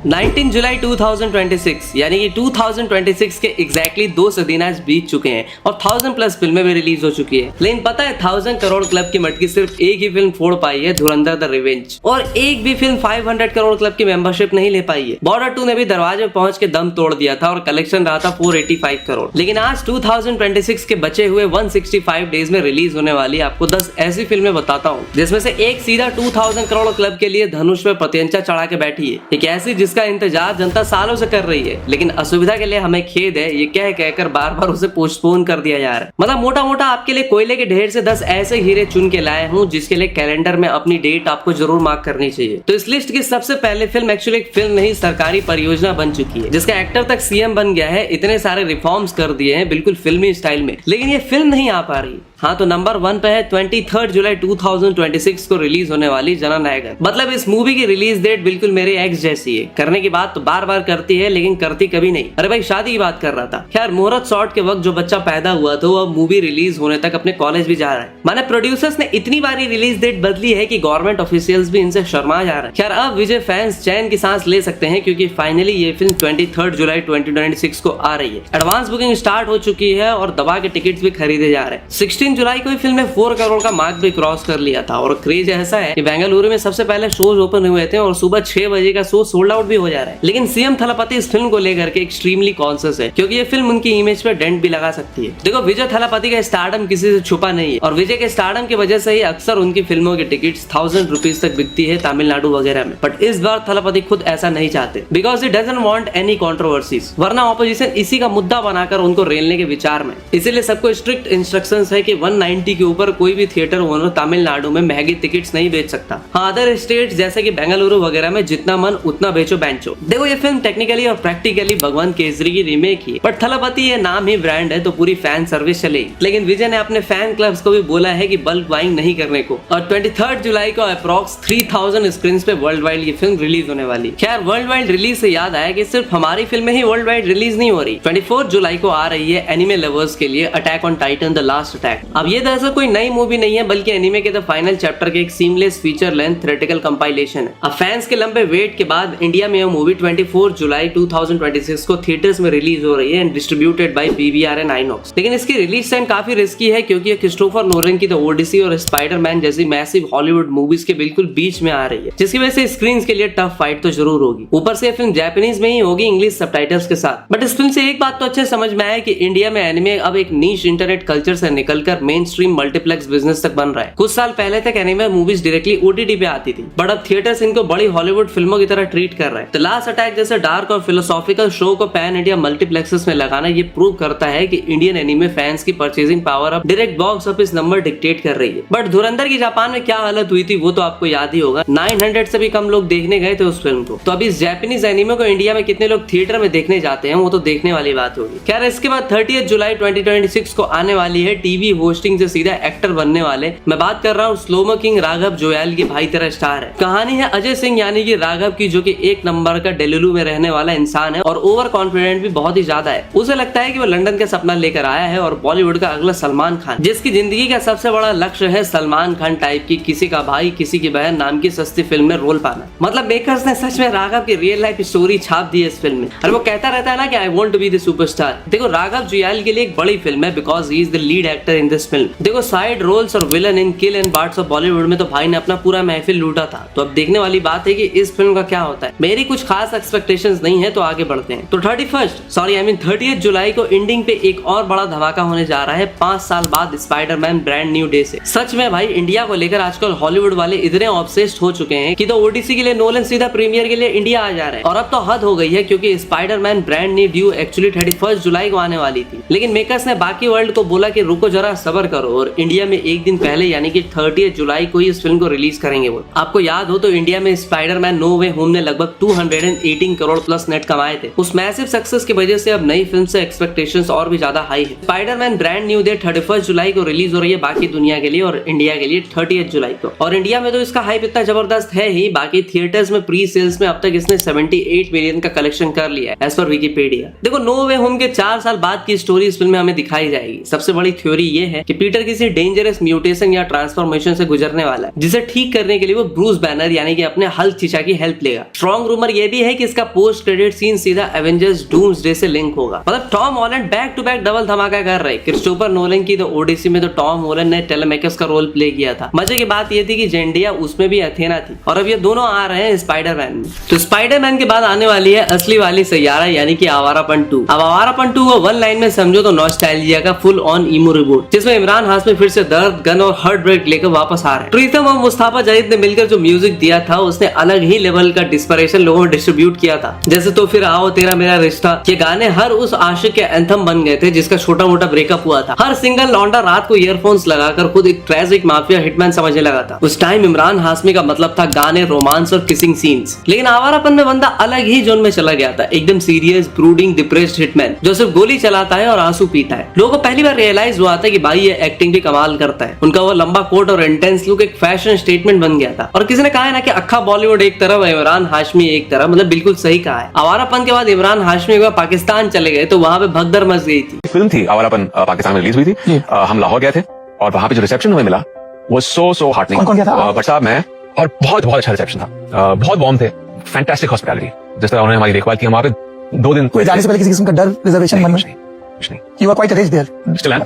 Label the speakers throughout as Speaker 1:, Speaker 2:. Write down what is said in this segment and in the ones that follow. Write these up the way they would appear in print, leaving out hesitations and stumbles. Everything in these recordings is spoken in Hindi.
Speaker 1: 19 जुलाई 2026 यानी कि 2026 के एग्जैक्टली 2 सदी आज बीत चुके हैं और 1000+ फिल्में भी रिलीज हो चुकी है। लेकिन पता है 1000 करोड़ क्लब की मटकी सिर्फ एक ही फिल्म फोड़ पाई है, धुरंधर द रिवेंज। और एक भी फिल्म 500 करोड़ क्लब की मेंबरशिप नहीं ले पाई है। बॉर्डर 2 ने भी दरवाजे में पहुंच के दम तोड़ दिया था और कलेक्शन रहा था 485 करोड़। लेकिन आज 2026 के बचे हुए 165 डेज में रिलीज होने वाली आपको 10 ऐसी फिल्में बताता हूँ जिसमें से एक सीधा 2000 करोड़ क्लब के लिए धनुष पे पतंचा चढ़ा के बैठी है। एक ऐसी जिसका इंतजार जनता सालों से कर रही है, लेकिन असुविधा के लिए हमें खेद है ये कहकर बार बार उसे पोस्टपोन कर दिया जा रहा है। मतलब मोटा मोटा आपके लिए कोयले के ढेर से 10 ऐसे हीरे चुन के लाए हूँ जिसके लिए कैलेंडर में अपनी डेट आपको जरूर मार्क करनी चाहिए। तो इस लिस्ट की सबसे पहले फिल्म एक्चुअली एक फिल्म नहीं सरकारी परियोजना बन चुकी है, जिसका एक्टर तक सीएम बन गया है, इतने सारे रिफॉर्म्स कर दिए हैं बिल्कुल फिल्मी स्टाइल में, लेकिन ये फिल्म नहीं आ पा रही। हाँ, तो नंबर 1 पे है 23 जुलाई 2026 को रिलीज होने वाली जननायक। मतलब इस मूवी की रिलीज डेट बिल्कुल मेरे एक्स जैसी है, करने की बात तो बार बार करती है लेकिन करती कभी नहीं। अरे भाई शादी की बात कर रहा था। खैर मुहूर्त शॉट के वक्त जो बच्चा पैदा हुआ था वो मूवी रिलीज होने तक अपने कॉलेज भी जा रहा है। माने प्रोड्यूसर्स ने इतनी बारी रिलीज डेट बदली है कि गवर्नमेंट ऑफिशियल्स भी इनसे शर्मा जा रहे हैं। खैर अब विजय फैंस चैन की सांस ले सकते हैं क्योंकि फाइनली ये फिल्म 23 जुलाई 2026 को आ रही है। एडवांस बुकिंग स्टार्ट हो चुकी है और दबा के टिकट्स भी खरीदे जा रहे हैं। 16 जुलाई को फिल्म ने 4 करोड़ का मार्क भी क्रॉस कर लिया था और क्रेज ऐसा है कि बेंगलुरु में सबसे पहले शोज ओपन हुए थे और सुबह 6 बजे का शो सोल्ड आउट भी हो जा रहा है। लेकिन सीएम थलापति इस फिल्म को लेकर के एक्सट्रीमली कॉन्शियस है क्योंकि ये फिल्म उनकी इमेज पे डेंट भी लगा सकती है। देखो विजय थलापति का स्टारडम किसी से छुपा नहीं है और विजय के स्टारडम की वजह से ही अक्सर उनकी फिल्मों की टिकट्स 1000 रुपीज तक बिकती है तमिलनाडु वगैरह में। बट इस बार थलापति खुद ऐसा नहीं चाहते because he doesn't want any controversies, वरना ऑपोजिशन इसी का मुद्दा बनाकर उनको रेलने के विचार में। इसीलिए सबको स्ट्रिक्ट इंस्ट्रक्शंस है कि 190 के ऊपर कोई भी थिएटर ओनर तमिलनाडु में महंगी टिकट्स नहीं बेच सकता। हाँ, अदर स्टेट जैसे कि बेंगलुरु वगैरह में जितना मन उतना बेचो बेंचो। देखो ये फिल्म टेक्निकली और प्रैक्टिकली भगवान केसरी की रीमेक ही, बट थलापति ये नाम ही ब्रांड है तो पूरी फैन सर्विस चलेगी। लेकिन विजय ने अपने फैन क्लब्स को भी बोला है कि बल्क बाइंग नहीं करने को। और 23 जुलाई को अप्रॉक्स 3000 स्क्रीन पे वर्ल्ड वाइड ये फिल्म रिलीज होने वाली। खैर वर्ल्ड वाइड रिलीज से याद आया कि सिर्फ हमारी फिल्में ही वर्ल्ड वाइड रिलीज नहीं हो रही। 24 जुलाई को आ रही है एनिमे लवर्स के लिए attack on Titan the last attack. अब ये दरअसल कोई नई मूवी नहीं है बल्कि एनिमे के द फाइनल चैप्टर के एक seamless feature length theoretical compilation है। अब फैंस के लंबे वेट के बाद इंडिया में यह मूवी 24 जुलाई 2026 को थिएटर्स में रिलीज हो रही है and distributed by PVR and INOX. लेकिन इसकी रिलीज टाइम काफी रिस्की है क्योंकि ये क्रिस्टोफर नोलन की द ओडिसी और स्पाइडरमैन जैसी मैसिव हॉलीवुड मूवीज के बिल्कुल बीच में आ रही है, जिसकी वजह से स्क्रीन के लिए टफ फाइट तो जरूर होगी। ऊपर से फिल्म जापानीज में ही होगी इंग्लिश सबटाइटल्स के साथ। बट इस फिल्म से एक बात तो अच्छे समझ में आया कि इंडिया में एनिमे अब एक नीश इंटरनेट कल्चर से निकलकर मेन स्ट्रीम मल्टीप्लेक्स बिजनेस तक बन रहा है। कुछ साल पहले तक एनिमे मूवीज डायरेक्टली ओटीटी पे आती थी, बट अब थिएटर्स इनको बड़ी हॉलीवुड फिल्मों की तरह ट्रीट कर रहे हैं। द लास्ट अटैक जैसे डार्क और फिलोसॉफिकल शो को पैन इंडिया मल्टीप्लेक्सेस में लगाना ये प्रूव करता है कि इंडियन एनिमे फैंस की परचेजिंग पावर अब direct box office number dictate कर रही है। बट धुरंधर की जापान में क्या हालत हुई थी वो तो आपको याद ही होगा। 900 से भी कम लोग देखने गए थे उस फिल्म को। तो अभी इस जापानीज एनिमे को इंडिया में कितने लोग थिएटर में देखने जाते हैं वो तो देखने वाली बात होगी। खैर इसके बाद 30 जुलाई 2026 को आने वाली है टीवी होस्टिंग से सीधा एक्टर बनने वाले, मैं बात कर रहा हूँ स्लोमो किंग राघव जोयाल की भाई तरह स्टार है। कहानी है अजय सिंह यानी कि राघव की, जो कि एक नंबर का डेलुलू में रहने वाला इंसान है और ओवर कॉन्फिडेंट भी बहुत ही ज्यादा है। उसे लगता है कि वो लंदन का सपना लेकर आया है और बॉलीवुड का अगला सलमान खान, जिसकी जिंदगी का सबसे बड़ा लक्ष्य है सलमान खान टाइप की किसी का भाई किसी की बहन नाम की सस्ती फिल्म में रोल पाना। मतलब मेकर्स ने सच में राघव की रियल लाइफ स्टोरी छाप दी है इस फिल्म में। और वो कहता रहता है ना कि I want to be the superstar. देखो राघव जुयाल के लिए एक बड़ी फिल्म है because he is the lead actor in this film. देखो साइड रोल्स और villain in Kill and parts of Bollywood में तो भाई ने अपना पूरा महफिल लूटा था। तो अब देखने वाली बात है कि इस फिल्म का क्या होता है। मेरी कुछ खास एक्सपेक्टेशंस नहीं है तो आगे बढ़ते हैं। तो 30 जुलाई को एंडिंग पे एक और बड़ा धमाका होने जा रहा है 5 साल बाद स्पाइडरमैन ब्रांड न्यू डे से। सच में भाई इंडिया को लेकर आजकल हॉलीवुड वाले इतने ऑब्सेस्ड हो चुके हैं कि तो ओडीसी के लिए नोलन सीधा प्रीमियर के लिए इंडिया आ जा रहे हैं। और अब तो हद हो गई है क्योंकि Spiderman brand new due actually 31 जुलाई को आने वाली थी, लेकिन मेकर्स ने बाकी वर्ल्ड को बोला कि रुको जरा सब्र करो और इंडिया में एक दिन पहले यानी कि 30 जुलाई को ही इस फिल्म को रिलीज करेंगे। वो आपको याद हो तो इंडिया में स्पाइडरमैन नो वे होम ने लगभग 218 करोड़ प्लस नेट कमाए थे। उस मैसिव सक्सेस की वजह से अब नई फिल्म से एक्सपेक्टेशंस और भी ज्यादा हाई है। स्पाइडरमैन ब्रांड न्यू डे 31 जुलाई को रिलीज हो रही है बाकी दुनिया के लिए और इंडिया के लिए 30 जुलाई को। और इंडिया में तो इसका हाइप इतना जबरदस्त है ही, बाकी थिएटर्स में प्री सेल्स में अब तक इसने 78 मिलियन का कलेक्शन कर लिया है एज पर विकिपीडिया। देखो नो वे होम के 4 साल बाद की स्टोरी इस फिल्म में हमें दिखाई जाएगी। सबसे बड़ी थ्योरी ये है कि पीटर किसी डेंजरस म्यूटेशन या ट्रांसफॉर्मेशन से गुजरने वाला है, जिसे ठीक करने के लिए वो ब्रूस बैनर यानी कि अपने हल्क चीचा की हेल्प लेगा। स्ट्रॉन्ग रूमर ये भी है कि इसका पोस्ट क्रेडिट सीन सीधा एवेंजर्स डूम्सडे से लिंक होगा। मतलब Tom Holland back to back double धमाका कर रहे। क्रिस्टोफर नोलन की तो ओडिसी में तो टॉम हॉलैंड ने टेलेमेकस का रोल प्ले किया था। मजे की बात ये थी कि जेंडिया उसमें भी अथेना थी, और अब ये दोनों आ रहे हैं स्पाइडरमैन में। तो स्पाइडरमैन के बाद आने वाली है असली वाली सैयारा यानी कि आवारापन 2। अब आवारापन 2 को वन लाइन में समझो तो नॉस्टैल्जिया का फुल ऑन ईमो रिबूट, जिसमें इमरान हाशमी फिर से दर्द, गन और हार्ट ब्रेक लेकर वापस आ रहे हैं। प्रीतम और मुस्ताफा जाहिद ने मिलकर जो म्यूजिक दिया था उसने अलग ही लेवल का डिस्परेशन लोगों में डिस्ट्रीब्यूट किया था। जैसे तो फिर आओ तेरा मेरा रिश्ता, ये गाने हर उस आशिक के एंथम बन गए थे जिसका छोटा मोटा ब्रेकअप हुआ था। हर सिंगल लौंडा रात को ईयरफोन्स लगाकर खुद एक ट्रेजिक माफिया हिटमैन समझने लगा था। उस टाइम इमरान हाशमी का मतलब था गाने, रोमांस और किसिंग सीन्स। लेकिन आवारापन में बंदा अलग ही जोन में चला गया था, एकदम सीरियस, ब्रूडिंग, डिप्रेस्ड हिटमैन जो सिर्फ गोली चलाता है और आंसू पीता है। लोगों को पहली बार रियलाइज हुआ था कि भाई ये एक्टिंग भी कमाल करता है। उनका वो लंबा कोट और इंटेंस लुक एक फैशन स्टेटमेंट बन गया था। और किसी ने कहा है ना कि अक्खा बॉलीवुड एक तरफ, इमरान हाशमी एक तरफ, मतलब बिल्कुल सही कहा है। आवारापन के बाद इमरान हाशमी पाकिस्तान चले गए तो वहां पे भगदड़ मच गई थी।
Speaker 2: फिल्म थी आवारापन, पाकिस्तान में रिलीज हुई थी। हम लाहौर गए थे और वहां पे जो रिसेप्शन हमें मिला वो सो हार्टनिंग।
Speaker 3: कौन गया था?
Speaker 2: बट साहब मैं, और बहुत अच्छा रिसेप्शन था, बहुत वार्म थे, फैंटास्टिक हॉस्पिटैलिटी। जिस तरह उन्होंने हमारी देखभाल की, हम वहां पे 2 दिन।
Speaker 3: कोई जाने से पहले किसी किस्म का डर, रिजर्वेशन मन में?
Speaker 2: कुछ नहीं।
Speaker 3: You were quite rich there.
Speaker 2: Still am.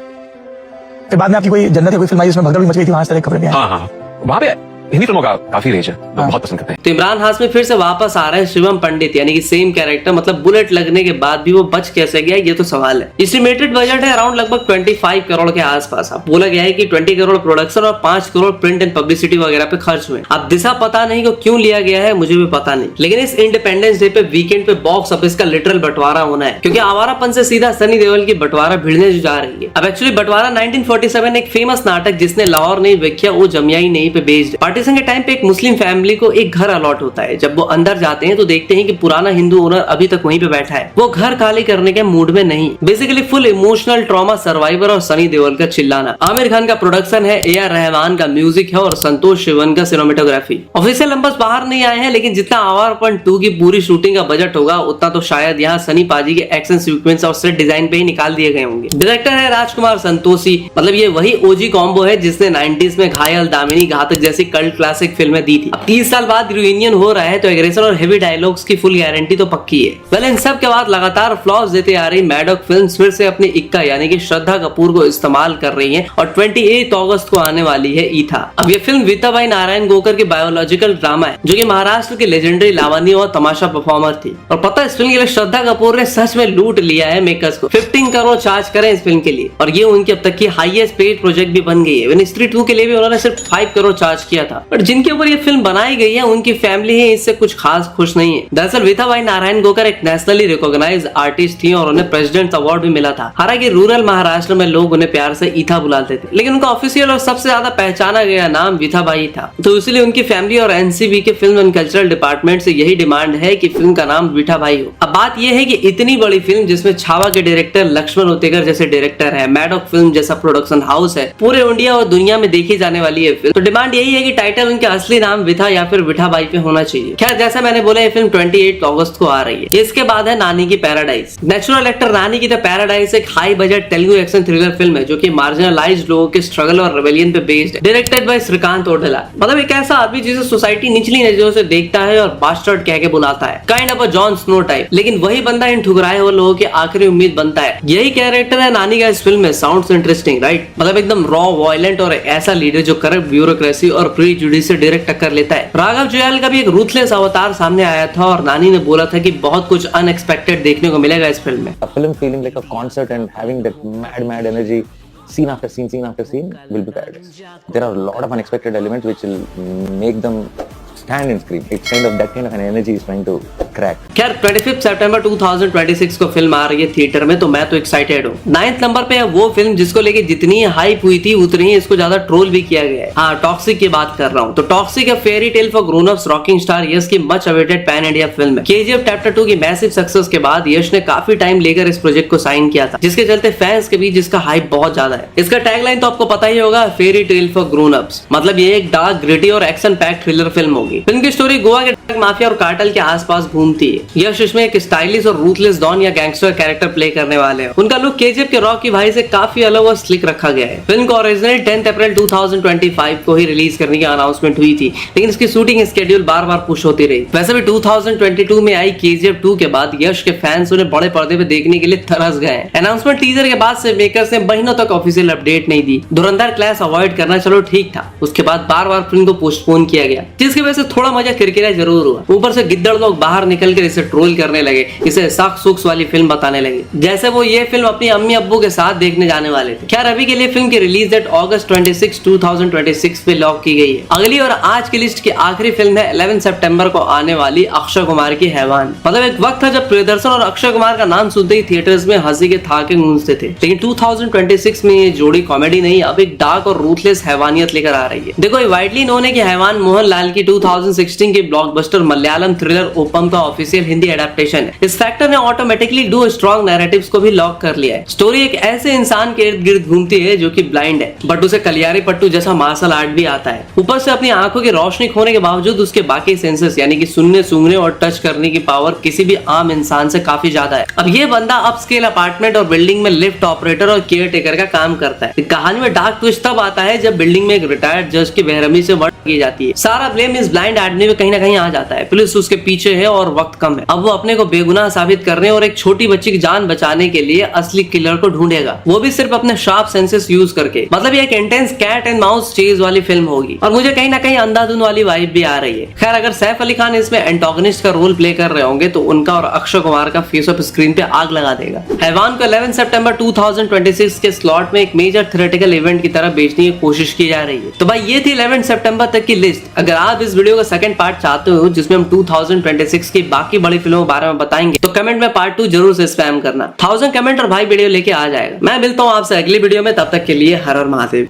Speaker 3: फिर बाद में आपकी कोई जन्नत है, कोई फिल्म आई जिसमें भगदड़ भी मच गई थी, वहां से खबरें भी आई।
Speaker 2: हाँ, वहां पे हिंदी फिल्मों का काफी रेंज है, लोग बहुत पसंद करते हैं।
Speaker 1: तो इमरान हाशमी फिर से वापस आ रहे हैं शिवम पंडित यानी कि सेम कैरेक्टर। मतलब बुलेट लगने के बाद भी वो बच कैसे गया, ये तो सवाल है। एस्टिमेटेड बजट है अराउंड लगभग 25 करोड़ के आसपास। अब बोला गया है कि 20 करोड़ प्रोडक्शन और 5 करोड़ प्रिंट एंड पब्लिसिटी वगैरह पे खर्च हुए। अब दिशा पता नहीं को क्यों लिया गया है, मुझे भी पता नहीं। लेकिन इस इंडिपेंडेंस डे पे वीकेंड पे बॉक्स ऑफिस का लिटरल बंटवारा होना है, क्योंकि आवारापन से सीधा सनी देओल की बंटवारा भिड़ने जो जा रही है। अब एक्चुअली बंटवारा 1947 एक फेमस नाटक जिसने लाहौर नहीं विख्या वो जमियाई नहीं पे बेस्ड। पार्टीशन के टाइम पे एक मुस्लिम फैमिली को एक घर अलॉट होता है। जब वो अंदर जाते हैं तो देखते हैं कि पुराना हिंदू ओनर अभी तक वहीं पे बैठा है, वो घर खाली करने के मूड में नहीं। Basically full emotional trauma survivor और सनी देओल का चिल्लाना। आमिर खान का प्रोडक्शन है, ए.आर. रहमान का म्यूजिक है और संतोष शिवन का सिनेमेटोग्राफी। ऑफिशियल नंबर्स बाहर नहीं आए हैं, लेकिन जितना आवारापन 2 की पूरी शूटिंग का बजट होगा उतना तो शायद यहाँ सनी पाजी के एक्शन सीक्वेंस और सेट डिजाइन पे ही निकाल दिए गए होंगे। डायरेक्टर है राजकुमार संतोषी। मतलब ये वही ओजी कॉम्बो है जिसने 90s में घायल, दामिनी, घातक जैसी कल्ट क्लासिक फिल्में दी थी। अब 30 साल बाद रियूनियन हो रहा है तो एग्रेशन और हेवी डायलॉग्स की फुल गारंटी तो पक्की है। वेल इन सब के बाद लगातार फ्लॉप्स देते आ रही मैडॉक फिल्म्स फिर से अपनी इक्का यानी कि श्रद्धा कपूर को इस्तेमाल कर रही है और 28 अगस्त को आने वाली है ईथा। अब ये फिल्म विताबाई नारायण गोकर की बायोलॉजिकल ड्रामा है जो कि महाराष्ट्र के लेजेंडरी लावनी और तमाशा परफॉर्मर थी। और पता है इस फिल्म के लिए श्रद्धा कपूर ने सच में लूट लिया है मेकर्स को। 15 करोड़ चार्ज करें इस फिल्म के लिए और ये उनकी अब तक की हाईएस्ट पेड प्रोजेक्ट भी बन गई है। स्त्री 2 के लिए भी उन्होंने सिर्फ 5 करोड़ चार्ज किया था। बट जिनके ऊपर ये फिल्म बनाई गई है उनकी फैमिली है इससे कुछ खास खुश नहीं है। दरअसल विताबाई नारायण गोकर एक नेशनली रिकॉग्नाइज्ड आर्टिस्ट थी और उन्हें प्रेसिडेंट अवार्ड भी मिला था। हालांकि रूरल महाराष्ट्र में लोग उन्हें प्यार से ईथा बुलाते थे, लेकिन उनका ऑफिशियल और सबसे ज्यादा पहचाना गया नाम विताबाई था। तो इसलिए उनकी फैमिली और एनसीबी के फिल्म एंड कल्चरल डिपार्टमेंट से यही डिमांड है कि फिल्म का नाम विठाबाई हो। अब बात यह है कि इतनी बड़ी फिल्म जिसमें छावा के डायरेक्टर लक्ष्मण उतेकर जैसे डायरेक्टर है, मैडॉक फिल्म जैसा प्रोडक्शन हाउस है, पूरे इंडिया और दुनिया में देखी जाने वाली है फिल्म, तो डिमांड यही है कि टाइटल उनके असली नाम विथा या फिर विठाबाई पे होना चाहिए। खैर जैसा मैंने बोला ये फिल्म 28 अगस्त को आ रही है। इसके बाद है नानी की पैराडाइज। नेचुरल एक्टर नानी की द पैराडाइज एक high budget Telugu action thriller film है जो कि मार्जिनलाइज्ड लोगों के स्ट्रगल और रेबेलियन पे बेस्ड है। Directed by Srikanth Odela. मतलब एक ऐसा आदमी जिसे सोसाइटी निचली नजरों से देखता है और बास्टर्ड कह के बुलाता है, kind of a Jon Snow type, लेकिन वही बंदा इन ठुकराए हुए लोगों की आखिरी उम्मीद बनता है। यही कैरेक्टर है नानी का इस फिल्म में। Sounds interesting right? मतलब एकदम रॉ, वायलेंट और ऐसा लीडर जो करप्ट ब्यूरोक्रेसी और प्रीजुडिस से डायरेक्ट टक्कर लेता है। राघव जुयाल का भी एक रूथलेस अवतार सामने आया था और नानी ने बोला था कि बहुत कुछ अनएक्सपेक्टेड देखने को मिलेगा इस फिल्म में।
Speaker 4: A film feeling like a concert and having that mad energy, scene after scene will be paradise. There are a lot of unexpected elements which will make them stand and scream. It's kind of that kind of an energy is trying to crack.
Speaker 1: खैर 25 सितंबर 2026 को फिल्म आ रही है थिएटर में, तो मैं तो एक्साइटेड हूँ। 9th नंबर पे है वो फिल्म जिसको लेके जितनी हाइप हुई थी उतनी ही इसको ज्यादा ट्रोल भी किया गया है। हाँ, टॉक्सिक की बात कर रहा हूँ। तो टॉक्सिक है fairy tale for grown ups rocking star Yash की much awaited pan India film है। KGF चैप्टर 2 की मैसिव सक्सेस के बाद यश ने काफी टाइम लेकर इस प्रोजेक्ट को साइन किया था, जिसके चलते फैंस के बीच इसका हाइप बहुत ज्यादा है। इसका टैगलाइन तो आपको पता ही होगा, फेरी टेल फॉर ग्रोन अप्स। मतलब ये एक डार्क, ग्रिटी और एक्शन पैक्ड थ्रिलर फिल्म होगी। की। फिल्म की स्टोरी गोवा के ड्रग माफिया और कार्टेल के आसपास घूमती है। यश इसमें एक स्टाइलिश और रूथलेस डॉन या गैंगस्टर कैरेक्टर प्ले करने वाले हैं। उनका लुक केजीएफ के रॉकी भाई से काफी अलग और स्लिक रखा गया है। फिल्म को ओरिजिनली 10 अप्रैल 2025 को ही रिलीज करने की अनाउंसमेंट हुई थी, लेकिन इसकी शूटिंग स्केड्यूल बार-बार पुश होती रही। वैसे भी 2022 में आई केजीएफ 2 के बाद यश के फैंस उन्हें बड़े पर्दे पे देखने के लिए तरस गए। अनाउंसमेंट टीजर के बाद से मेकर्स ने महीनों तक ऑफिशियल अपडेट नहीं दी। धुरंधर क्लैश अवॉइड करना चलो ठीक था, उसके बाद बार-बार फिल्म को पोस्टपोन किया गया, जिसकी वजह से थोड़ा मजा किरकिरा जरूर हुआ। ऊपर से गिद्दड़ लोग बाहर निकलकर इसे ट्रोल करने लगे, इसे साख सुक्स वाली फिल्म बताने लगे, जैसे वो ये फिल्म अपनी अम्मी अब्बू के साथ देखने जाने वाले थे। खैर अभी के लिए फिल्म की रिलीज डेट अगस्त 26, 2026 पे लॉक की गई है। अगली और आज की लिस्ट की आखिरी फिल्म है 11 सितंबर को आने वाली अक्षय कुमार की हैवान। मतलब एक वक्त था जब प्रियदर्शन और अक्षय कुमार का नाम सुनते ही थिएटर्स में हंसी के ठहाके गूंजते थे, लेकिन 2026 में ये जोड़ी कॉमेडी नहीं, अब एक डार्क और रूथलेस हैवानियत लेकर आ रही है। देखो वाइडली नोन है कि हैवान मोहनलाल की 2016 की ब्लॉकबस्टर मलयालम थ्रिलर ओपम का ऑफिशियल हिंदी एडेप्टेशन है। इस फैक्टर ने ऑटोमेटिकली दो स्ट्रॉन्ग नैरेटिव्स को भी लॉक कर लिया है। स्टोरी एक ऐसे इंसान के इर्द गिर्द घूमती है जो कि ब्लाइंड है, बट उसे कलियारी पट्टू जैसा मार्शल आर्ट भी आता है। ऊपर से अपनी आंखों की रोशनी खोने के बावजूद उसके बाकी सेंसेस यानी कि सुनने, सूंघने और टच करने की पावर किसी भी आम इंसान से काफी ज्यादा है। अब ये बंदा अपस्केल अपार्टमेंट और बिल्डिंग में लिफ्ट ऑपरेटर और केयर टेकर का काम करता है। कहानी में डार्क ट्विस्ट तब आता है जब बिल्डिंग में एक रिटायर्ड जज की बेरहमी से मर्डर की जाती है। सारा ब्लेम इस ब्लाइंड आदमी पे कहीं ना कहीं आ जाता है। पुलिस उसके पीछे है और वक्त कम है। अब वो अपने को बेगुनाह साबित करने और एक छोटी बच्ची की जान बचाने के लिए असली किलर को ढूंढेगा, वो भी सिर्फ अपने शार्प सेंसेस यूज करके। मतलब ये एक intense cat and mouse chase वाली फिल्म होगी और मुझे कहीं ना कहीं अंधाधुन वाली वाइब भी आ रही है। खैर अगर सैफ अली खान इसमें एंटागनिस्ट का रोल प्ले कर रहे होंगे तो उनका और अक्षय कुमार का फेस ऑफ स्क्रीन पे आग लगा देगा। हैवान को 11 सितंबर 2026 के स्लॉट में एक मेजर थिएट्रिकल इवेंट की तरह बेचने की कोशिश की जा रही है। तो भाई ये थी 11 सितंबर तक की लिस्ट। अगर आप इस वीडियो का सेकंड पार्ट चाहते हो जिसमें हम 2026 की बाकी बड़ी फिल्मों के बारे में बताएंगे तो कमेंट में पार्ट 2 जरूर से स्पैम करना। 1000 कमेंट और भाई वीडियो लेके आ जाएगा। मैं मिलता हूँ आपसे अगली वीडियो में, तब तक के लिए हर हर महादेव।